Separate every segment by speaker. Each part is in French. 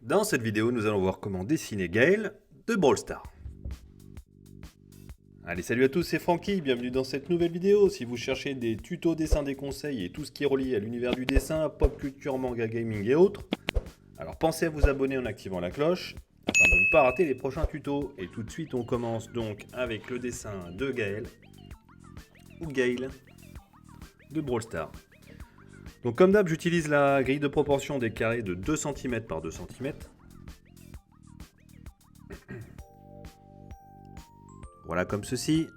Speaker 1: Dans cette vidéo, nous allons voir comment dessiner Gaël de Brawl Stars. Allez, salut à tous, c'est Francky, bienvenue dans cette nouvelle vidéo. Si vous cherchez des tutos, dessins, des conseils et tout ce qui est relié à l'univers du dessin, pop culture, manga, gaming et autres, alors pensez à vous abonner en activant la cloche afin de ne pas rater les prochains tutos. Et tout de suite, on commence donc avec le dessin de Gaël ou Gaël de Brawl Stars. Donc comme d'hab, j'utilise la grille de proportion des carrés de 2 cm par 2 cm. Voilà, comme ceci.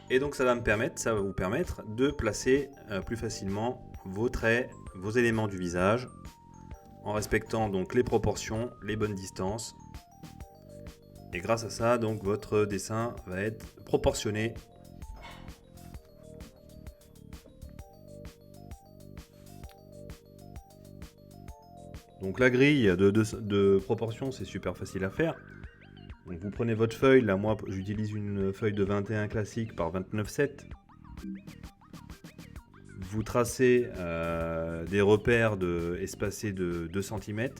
Speaker 1: Et donc ça va vous permettre de placer plus facilement vos traits, vos éléments du visage, en respectant donc les proportions, les bonnes distances. Et grâce à ça, donc votre dessin va être proportionné. Donc la grille de proportion, c'est super facile à faire. Donc vous prenez votre feuille, là moi j'utilise une feuille de 21 classique par 29,7. Vous tracez des repères espacés de 2 cm,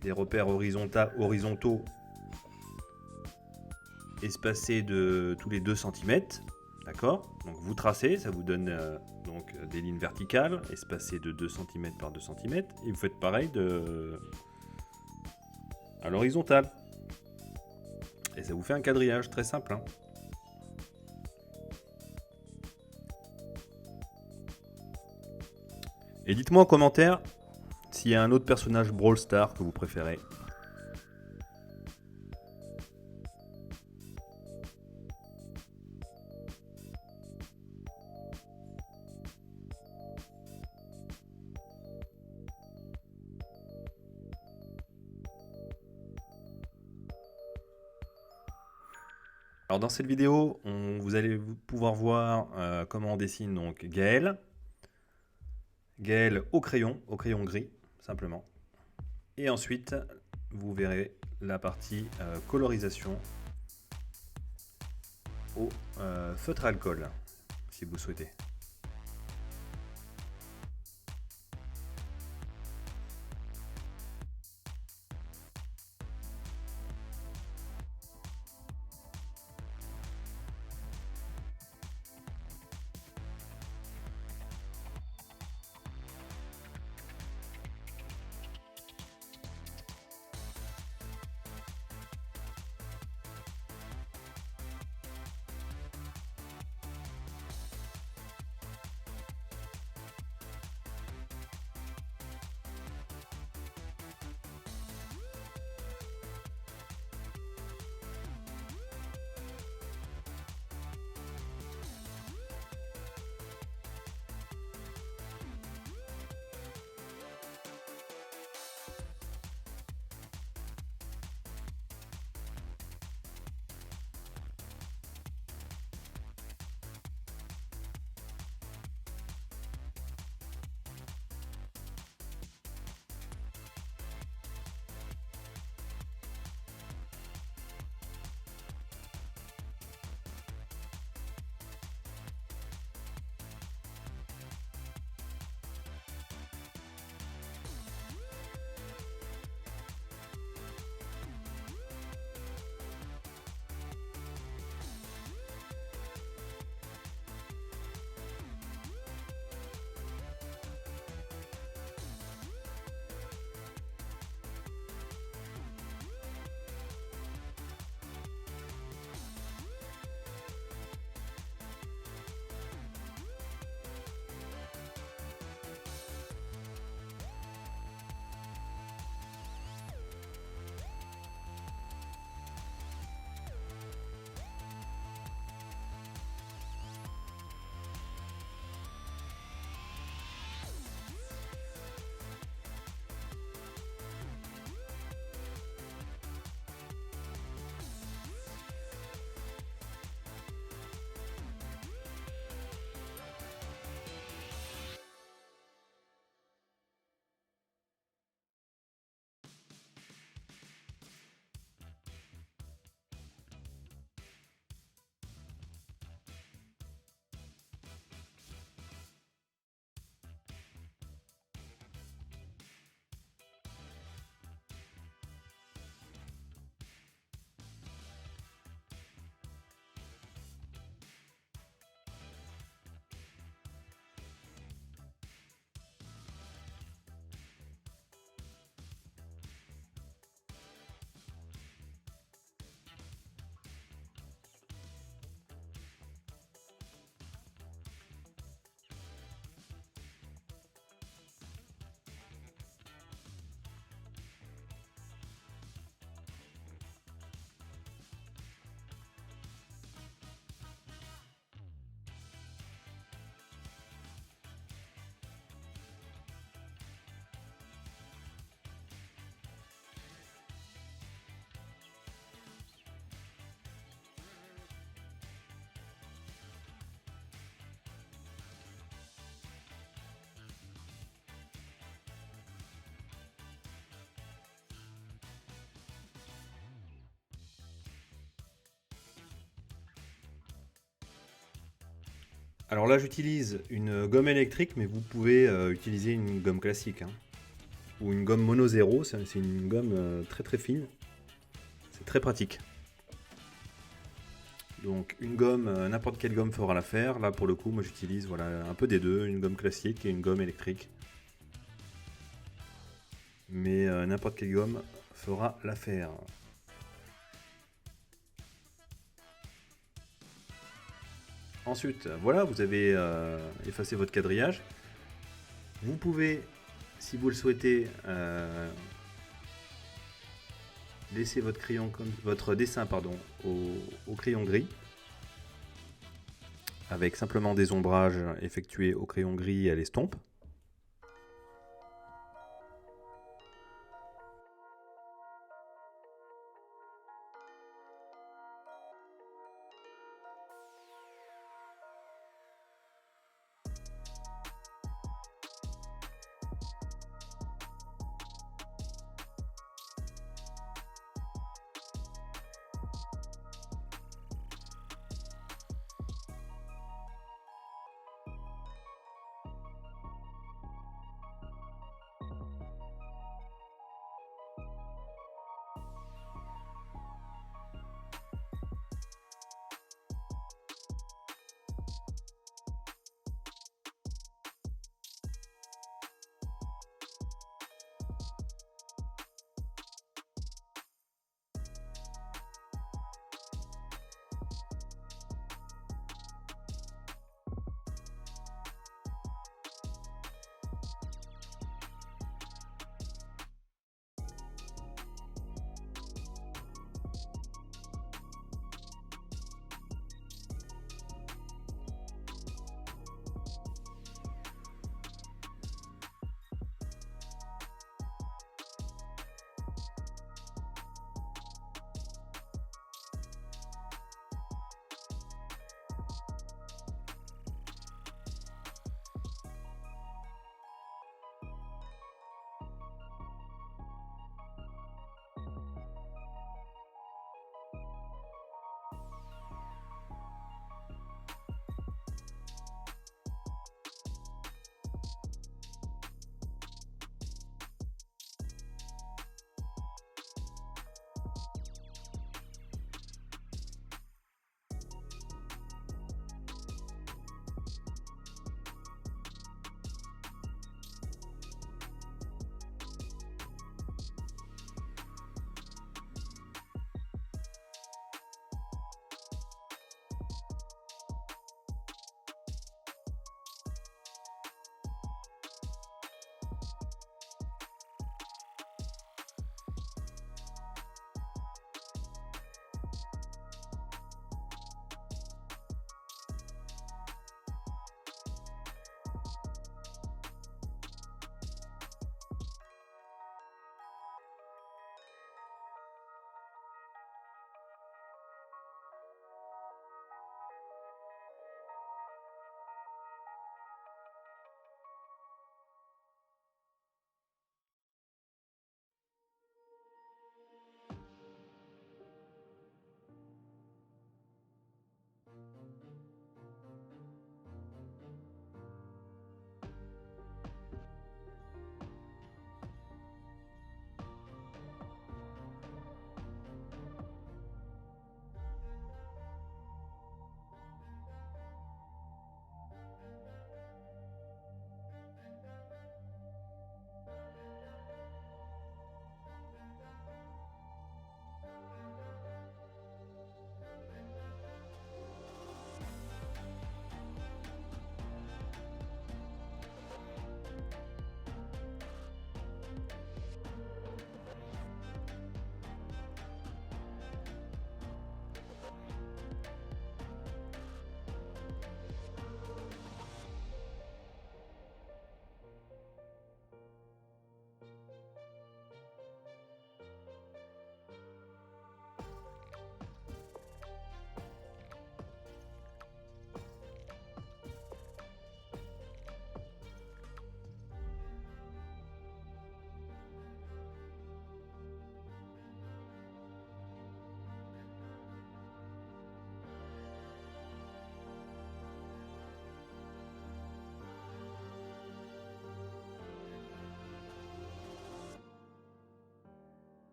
Speaker 1: des repères horizontaux espacés de tous les 2 cm. D'accord? Donc vous tracez, ça vous donne donc des lignes verticales espacées de 2 cm par 2 cm. Et vous faites pareil à l'horizontale. Et ça vous fait un quadrillage très simple. Hein. Et dites-moi en commentaire s'il y a un autre personnage Brawl Stars que vous préférez. Alors dans cette vidéo, vous allez pouvoir voir comment on dessine donc Gaël. Gaël au crayon gris, simplement. Et ensuite, vous verrez la partie colorisation au feutre alcool, si vous souhaitez. Alors là, j'utilise une gomme électrique, mais vous pouvez utiliser une gomme classique, hein, ou une gomme mono zéro. C'est une gomme très très fine. C'est très pratique. Donc une gomme, n'importe quelle gomme fera l'affaire. Là, pour le coup, moi j'utilise voilà, un peu des deux, une gomme classique et une gomme électrique. Mais n'importe quelle gomme fera l'affaire. Ensuite, voilà, vous avez effacé votre quadrillage. Vous pouvez, si vous le souhaitez, laisser votre dessin au crayon gris, avec simplement des ombrages effectués au crayon gris et à l'estompe.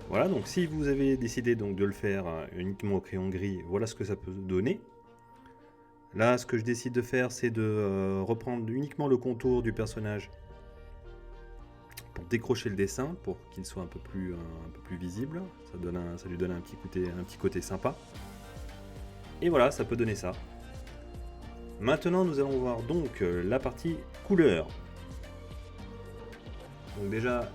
Speaker 1: Voilà, donc si vous avez décidé donc de le faire uniquement au crayon gris, voilà ce que ça peut donner. Là, ce que je décide de faire, c'est de reprendre uniquement le contour du personnage pour décrocher le dessin, pour qu'il soit un peu plus visible. Ça lui donne un petit côté sympa. Et voilà, ça peut donner ça. Maintenant, nous allons voir donc la partie couleur. Donc déjà,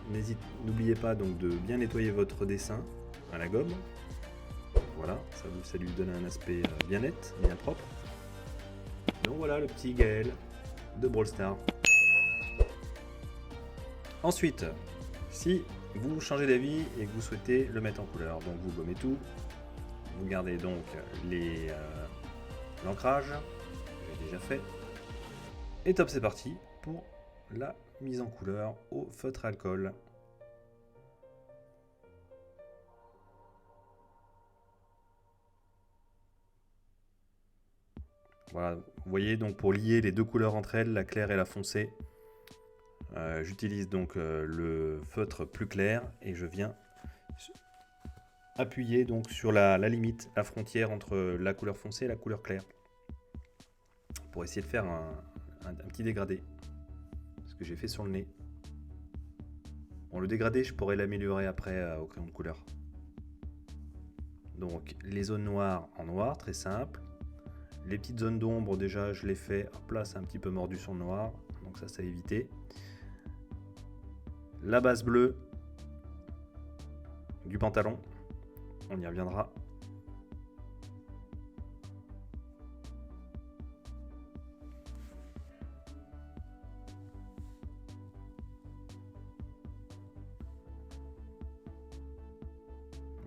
Speaker 1: n'oubliez pas donc de bien nettoyer votre dessin à la gomme. Voilà, ça lui donne un aspect bien net, bien propre. Donc voilà le petit Gaël de Brawl Stars. Ensuite, si vous changez d'avis et que vous souhaitez le mettre en couleur, donc vous gommez tout, vous gardez donc l'ancrage, que j'ai déjà fait, et top, c'est parti pour la mise en couleur au feutre alcool. Voilà, vous voyez, donc pour lier les deux couleurs entre elles, la claire et la foncée, j'utilise donc le feutre plus clair et je viens appuyer donc sur la limite, la frontière entre la couleur foncée et la couleur claire, pour essayer de faire un petit dégradé, ce que j'ai fait sur le nez. Bon, le dégradé, je pourrais l'améliorer après au crayon de couleur. Donc les zones noires en noir, très simple. Les petites zones d'ombre, déjà je les fais, hop là c'est un petit peu mordu sur le noir, donc ça c'est à éviter. La base bleue du pantalon, on y reviendra.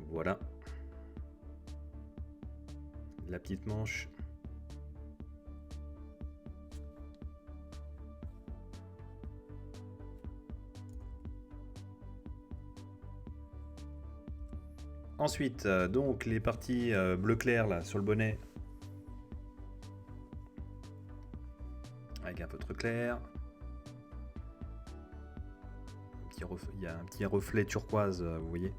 Speaker 1: Voilà. La petite manche. Ensuite, donc les parties bleu clair là sur le bonnet, avec un feutre clair. Il y a un petit reflet turquoise, vous voyez.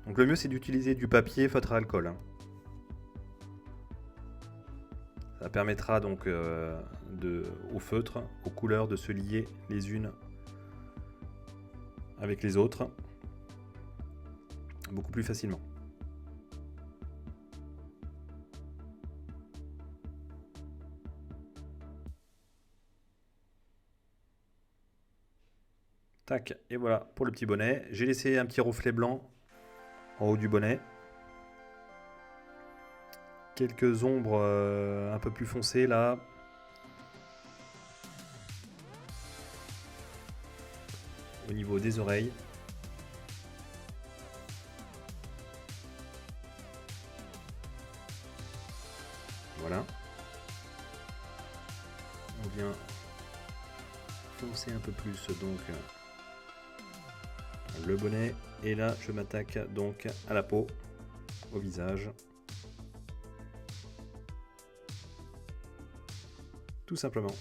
Speaker 1: Donc le mieux c'est d'utiliser du papier feutre à alcool. Hein. Ça permettra donc au feutre, aux couleurs de se lier les unes avec les autres beaucoup plus facilement. Tac, et voilà pour le petit bonnet. J'ai laissé un petit reflet blanc en haut du bonnet. Quelques ombres un peu plus foncées là. Au niveau des oreilles. Voilà. On vient foncer un peu plus donc le bonnet. Et là, je m'attaque donc à la peau, au visage. Tout simplement.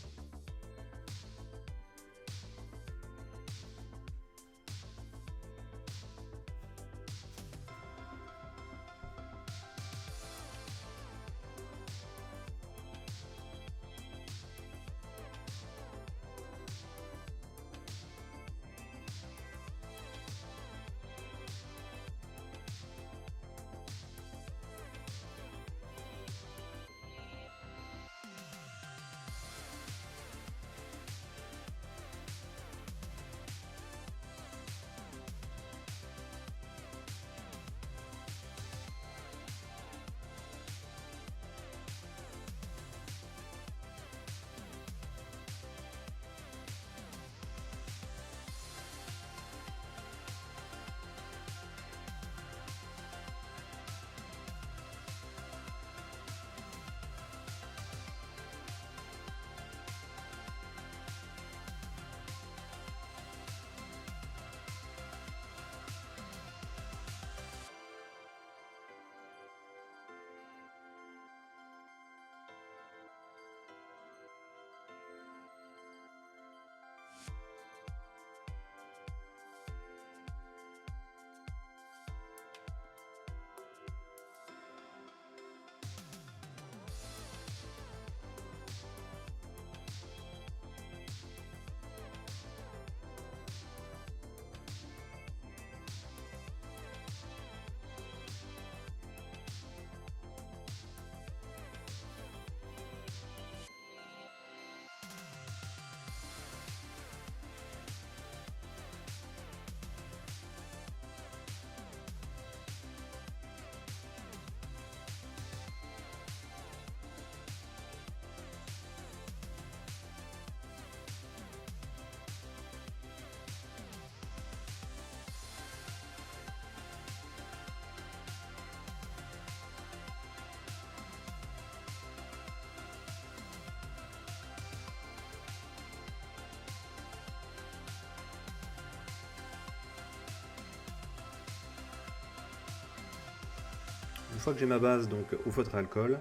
Speaker 1: une fois que j'ai ma base donc au feutre à alcool,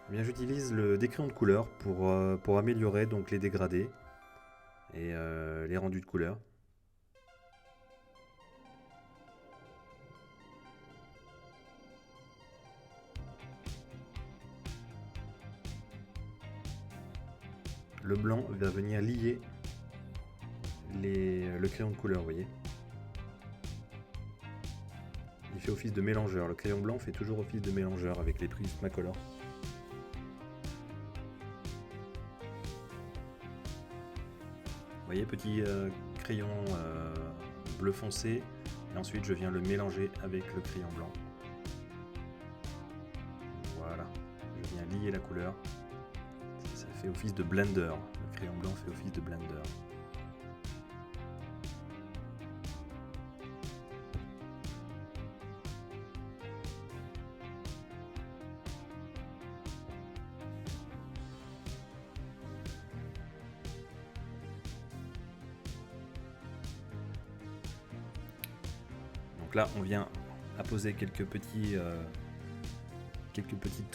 Speaker 1: eh bien, j'utilise des crayons de couleur pour améliorer donc les dégradés et les rendus de couleur. Le blanc va venir lier le crayon de couleur, vous voyez. Il fait office de mélangeur. Le crayon blanc fait toujours office de mélangeur avec les Prismacolor. Vous voyez, petit crayon bleu foncé. Et ensuite, je viens le mélanger avec le crayon blanc. Voilà. Je viens lier la couleur. Ça fait office de blender. Le crayon blanc fait office de blender. Donc là, on vient apposer quelques petites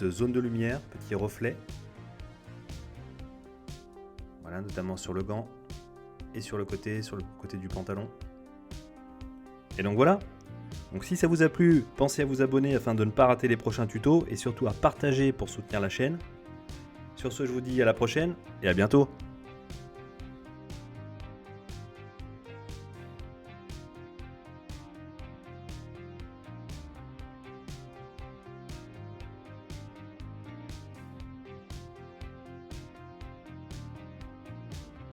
Speaker 1: zones de lumière, petits reflets. Voilà, notamment sur le gant et sur le côté du pantalon. Et donc voilà. Donc si ça vous a plu, pensez à vous abonner afin de ne pas rater les prochains tutos et surtout à partager pour soutenir la chaîne. Sur ce, je vous dis à la prochaine et à bientôt.